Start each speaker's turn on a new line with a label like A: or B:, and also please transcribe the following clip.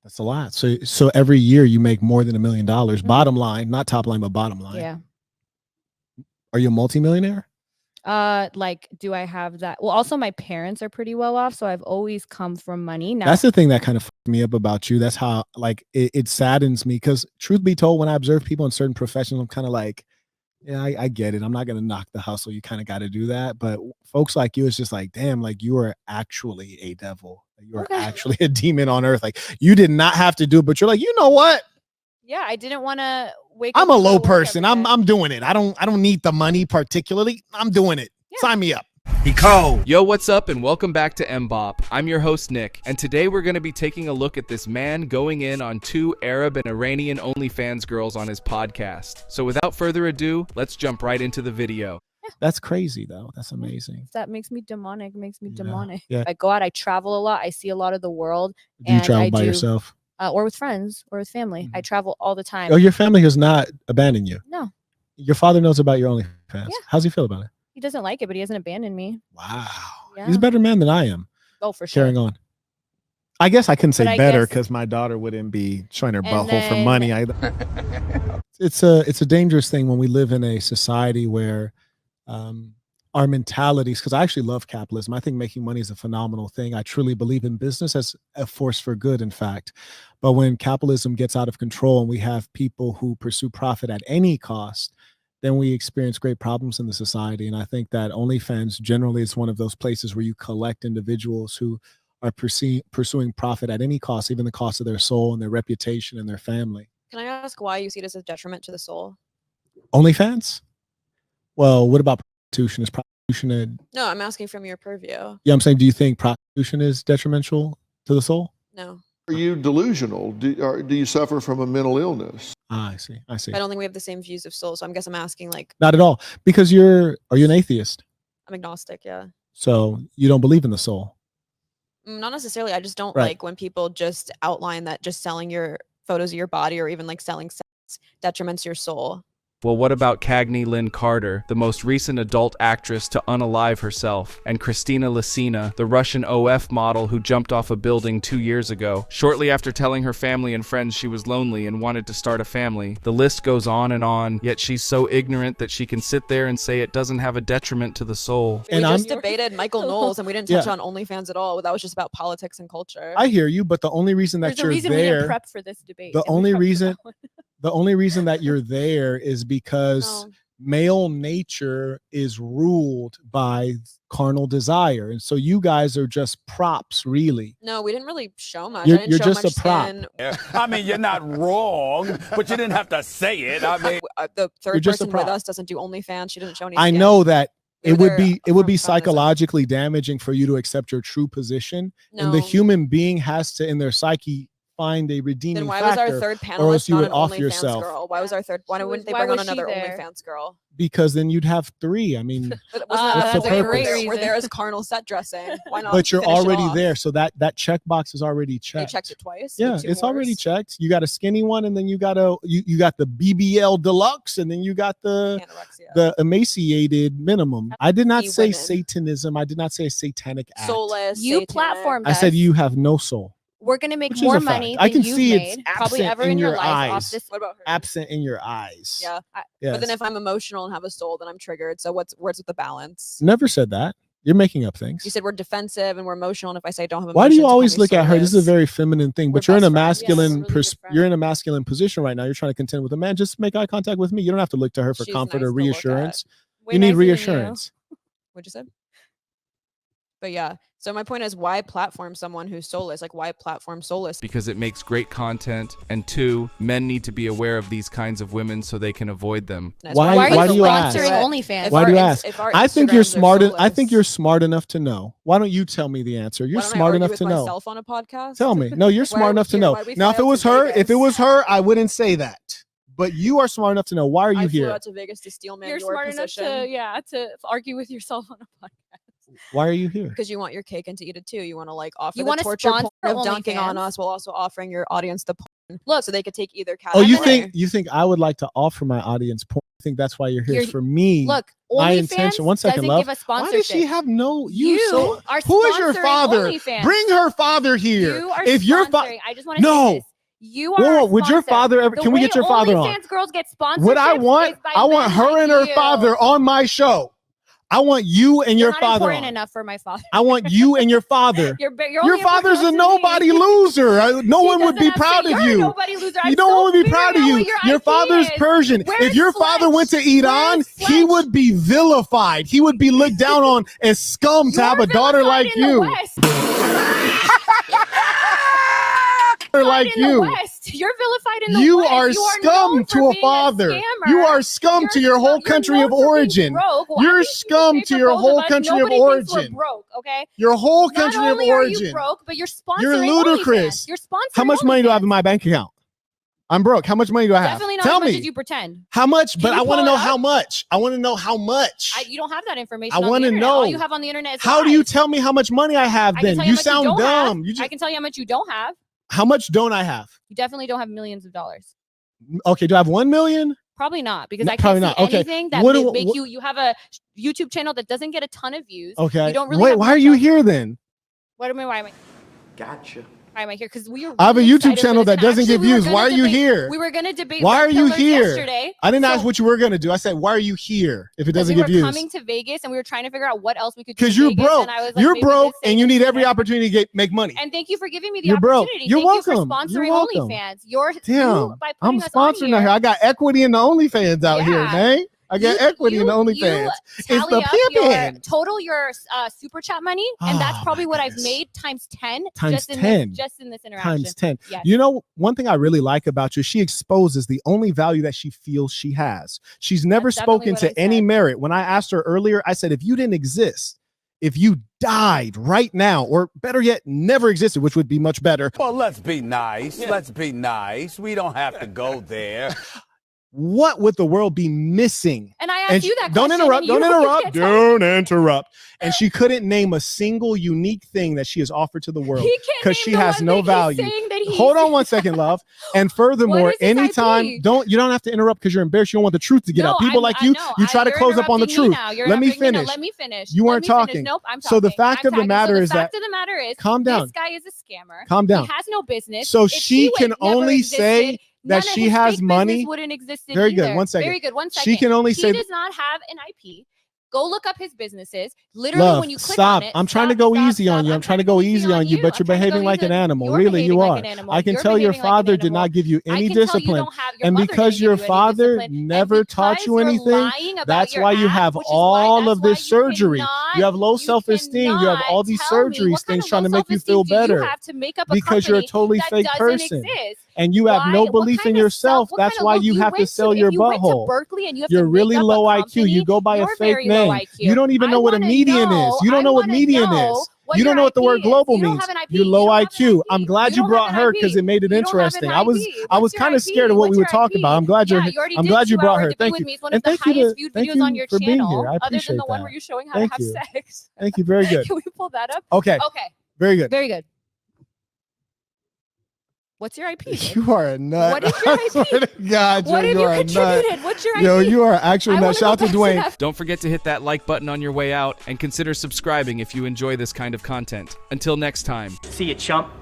A: That's a lot. So every year you make more than $1 million. Bottom line, not top line, but bottom line.
B: Yeah.
A: Are you a multimillionaire?
B: Like, do I have that? Well, also my parents are pretty well off, so I've always come from money. Now
A: that's the thing that kind of fucked me up about you. That's how, like, it saddens me, because truth be told, when I observe people in certain professions, I'm kind of like, yeah, I get it. I'm not gonna knock the hustle. You kind of got to do that. But folks like you, it's just like, damn, like you are actually a devil. You are actually a demon on earth. Like you did not have to do it, but you're like, you know what?
B: Yeah, I didn't want to wake
A: I'm
B: up.
A: a low person. I'm doing it. I don't need the money particularly. I'm doing it. Yeah. Sign me up.
C: He cold.
D: Yo, what's up, and welcome back to MBOP. I'm your host, Nick, and today we're going to be taking a look at this man going in on 2 Arab and Iranian OnlyFans girls on his podcast. So without further ado, let's jump right into the video.
A: That's crazy, though. That's amazing.
B: That makes me demonic.
A: Yeah.
B: I go out, I travel a lot, I see a lot of the world.
A: Do you travel by yourself?
B: Or with friends or with family. I travel all the time.
A: Oh, your family has not abandoned you?
B: No.
A: Your father knows about your OnlyFans?
B: Yeah.
A: How's he feel about it?
B: He doesn't like it, but he hasn't abandoned me.
A: Wow.
B: Yeah.
A: He's a better man than I am.
B: Oh, for sure.
A: Carrying on. I guess I couldn't say better because my daughter wouldn't be showing her butthole for money either. It's a dangerous thing when we live in a society where our mentalities, because I actually love capitalism. I think making money is a phenomenal thing. I truly believe in business as a force for good, in fact. But when capitalism gets out of control and we have people who pursue profit at any cost, then we experience great problems in the society. And I think that OnlyFans generally is one of those places where you collect individuals who are pursuing profit at any cost, even the cost of their soul and their reputation and their family.
E: Can I ask why you see it as a detriment to the soul?
A: OnlyFans? Well, what about prostitution? Is prostitution
E: No, I'm asking from your purview.
A: Yeah, I'm saying, do you think prostitution is detrimental to the soul?
E: No.
F: Are you delusional? Do you suffer from a mental illness?
A: I see.
E: I don't think we have the same views of soul, so I guess I'm asking like.
A: Not at all, because are you an atheist?
E: I'm agnostic, yeah.
A: So you don't believe in the soul?
E: Not necessarily. I just don't like when people just outline that just selling your photos of your body or even like selling sex detriments your soul.
D: Well, what about Cagney Lynn Carter, the most recent adult actress to unalive herself, and Christina Lysina, the Russian OF model who jumped off a building 2 years ago, shortly after telling her family and friends she was lonely and wanted to start a family? The list goes on, yet she's so ignorant that she can sit there and say it doesn't have a detriment to the soul.
E: We just debated Michael Knowles and we didn't touch on OnlyFans at all. That was just about politics and culture.
A: I hear you, but the only reason that you're there,
B: we didn't prep for this debate.
A: The only reason that you're there is because male nature is ruled by carnal desire, and so you guys are just props, really.
E: No, we didn't really show much.
A: You're just a prop.
C: I mean, you're not wrong, but you didn't have to say it. I mean,
E: the third person with us doesn't do OnlyFans. She doesn't show any skin.
A: I know that. It would be psychologically damaging for you to accept your true position, and the human being has to, in their psyche, find a redeeming factor.
E: Then why was our third panelist
A: or else you
E: not
A: would
E: an
A: off
E: OnlyFans
A: yourself?
E: girl? Why was our third? Why wouldn't they bring on another OnlyFans girl?
A: Because then you'd have 3. I mean,
E: we're there as carnal set dressing. Why not?
A: But you're already there, so that checkbox is already checked.
E: They checked it twice.
A: Yeah, it's already checked. You got a skinny one, and then you got you got the BBL deluxe, and then you got the emaciated minimum. I did not say Satanism. I did not say a satanic act.
E: Soulless.
B: You platformed
A: I said you have no soul.
B: We're gonna make more money than
A: I can
B: you've
A: see
B: made,
A: it's
B: probably ever in your life.
A: Eyes.
E: What about her?
A: Absent in your eyes.
E: Yeah.
A: Yes.
E: But then if I'm emotional and have a soul, then I'm triggered. So where's with the balance?
A: Never said that. You're making up things.
E: You said we're defensive and we're emotional. And if I say I don't have emotions,
A: why do you always look at her? This is a very feminine thing, but you're in a masculine.
B: Yes,
A: you're in a masculine position right now. You're trying to contend with a man. Just make eye contact with me. You don't have to look to her for comfort or reassurance. You need reassurance.
E: What'd you say? But yeah, so my point is, why platform someone who's soulless? Like, why platform soulless?
D: Because it makes great content, and 2, men need to be aware of these kinds of women so they can avoid them.
A: Why do you ask?
B: OnlyFans?
A: Why do you ask? I think you're smart. I think you're smart enough to know. Why don't you tell me the answer? You're smart enough to know.
E: Myself on a podcast?
A: Tell me. No, you're smart enough to know. Now, if it was her, I wouldn't say that. But you are smart enough to know. Why are you here?
E: I flew out to Vegas to steel man
B: your
E: your
B: position.
E: Enough
B: to argue with yourself on a podcast.
A: Why are you here?
E: Because you want your cake and to eat it too. You want to like offer
B: you
E: the torture porn of dunking on us while also offering your audience the porn. Look, so they could take either category.
A: Oh, you think I would like to offer my audience porn think that's why you're here. For me,
B: look,
A: my intention. One second, love. Why does she have no?
B: You are
A: who is your father?
B: OnlyFans.
A: Bring her father here.
B: You are
A: if your father,
B: I just want to say this. You are.
A: Whoa, would your father ever? Can we get your father on?
B: OnlyFans girls get sponsored.
A: What I want her and her father on my show. I want you and your father.
B: Important enough for my father.
A: I want you and your father. Your father's a nobody loser. No one would be proud of you.
B: Nobody loser.
A: No one would be proud of you. Your father's Persian. If your father went to Iran, he would be vilified. He would be looked down on as scum to have a daughter like you. Like you.
B: You're vilified in the
A: you
B: West.
A: Are scum to a father. You are scum to your whole country of origin. You're scum to your whole country of origin.
B: Broke, okay?
A: Your whole country of origin.
B: Not only are you broke, but you're sponsoring.
A: You're ludicrous.
B: You're sponsoring.
A: How much money do I have in my bank account? I'm broke. How much money do I have?
B: Definitely not
A: Tell
B: as much
A: me.
B: as you pretend.
A: How much? But I want to know how much. I want to know how much.
B: You don't have that information.
A: I want to know.
B: All you have on the internet is
A: how do you tell me how much money I have then? You sound dumb.
B: I can tell you how much you don't have.
A: How much don't I have?
B: You definitely don't have millions of dollars.
A: Okay, do I have 1 million?
B: Probably not, because
A: No,
B: I can't see
A: okay.
B: anything that would make you. You have a YouTube channel that doesn't get a ton of views.
A: Okay.
B: You don't really
A: Wait, why are you here then?
B: What am I? Why am I?
A: Gotcha.
B: Why am I here? Because we are.
A: I have a YouTube channel that doesn't get views. Why are you here?
B: We were gonna debate.
A: Why are you here?
B: Yesterday.
A: I didn't ask what you were gonna do. I said, why are you here if it doesn't get views?
B: We were coming to Vegas and we were trying to figure out what else we could do.
A: Because you're broke. You're broke and you need every opportunity to make money.
B: And thank you for giving me the opportunity.
A: You're welcome.
B: You for sponsoring OnlyFans.
A: Damn. I'm sponsoring out here. I got equity in the OnlyFans out here, man. I got equity in the OnlyFans.
B: It's the pimping. Total your super chat money, and that's probably what I've made times 10.
A: Times 10.
B: Just in this interaction.
A: Times 10.
B: Yes.
A: You know, one thing I really like about you, she exposes the only value that she feels she has. She's never spoken to any merit. When I asked her earlier, I said, if you didn't exist, if you died right now, or better yet, never existed, which would be much better.
C: Well, let's be nice. Yeah. Let's be nice. We don't have to go there.
A: What would the world be missing?
B: And I asked you that
A: question. Don't interrupt. Don't interrupt. And she couldn't name a single unique thing that she has offered to the world because she has no value. Hold on one second, love. And furthermore, anytime you don't have to interrupt because you're embarrassed. You don't want the truth to get out. People like you try to close up on the truth.
B: Let me finish. You
A: weren't talking.
B: Nope, I'm talking.
A: So the fact of the matter is that calm down.
B: This guy is a scammer.
A: Calm down.
B: He has no business.
A: So she can only say that she has money.
B: Wouldn't exist.
A: Very good. One second.
B: Very good. One second.
A: She can only say
B: he does not have an IP. Go look up his businesses. Literally,
A: love,
B: when you click
A: stop.
B: on it,
A: I'm trying to go easy on you. I'm trying to go easy on you, but you're behaving like an animal. Really, you are. I can tell your father did not give you any discipline. And because your father never taught you anything, that's why you have all of this surgery. You have low self-esteem. You have all these surgeries, things trying to make you feel better. Because you're a totally fake person. And you have no belief in yourself. That's why you have to sell your butthole. You're really low IQ. You go by a fake name. You don't even know what a median is. You don't know what median is. You don't know what the word global means. You're low IQ. I'm glad you brought her because it made it interesting. I was kind of scared of what we would talk about. I'm glad you brought her. Thank you. And thank you for being here. I appreciate that. Thank you. Very good.
B: Can we pull that up?
A: Okay. Very good.
B: Very good. What's your IP?
A: You are a nut.
B: What is your IP?
A: God,
B: what have you contributed? What's your IP?
A: Yo, you are actually a nut. Shout out to Dwayne.
D: Don't forget to hit that like button on your way out and consider subscribing if you enjoy this kind of content. Until next time.
G: See you, chump.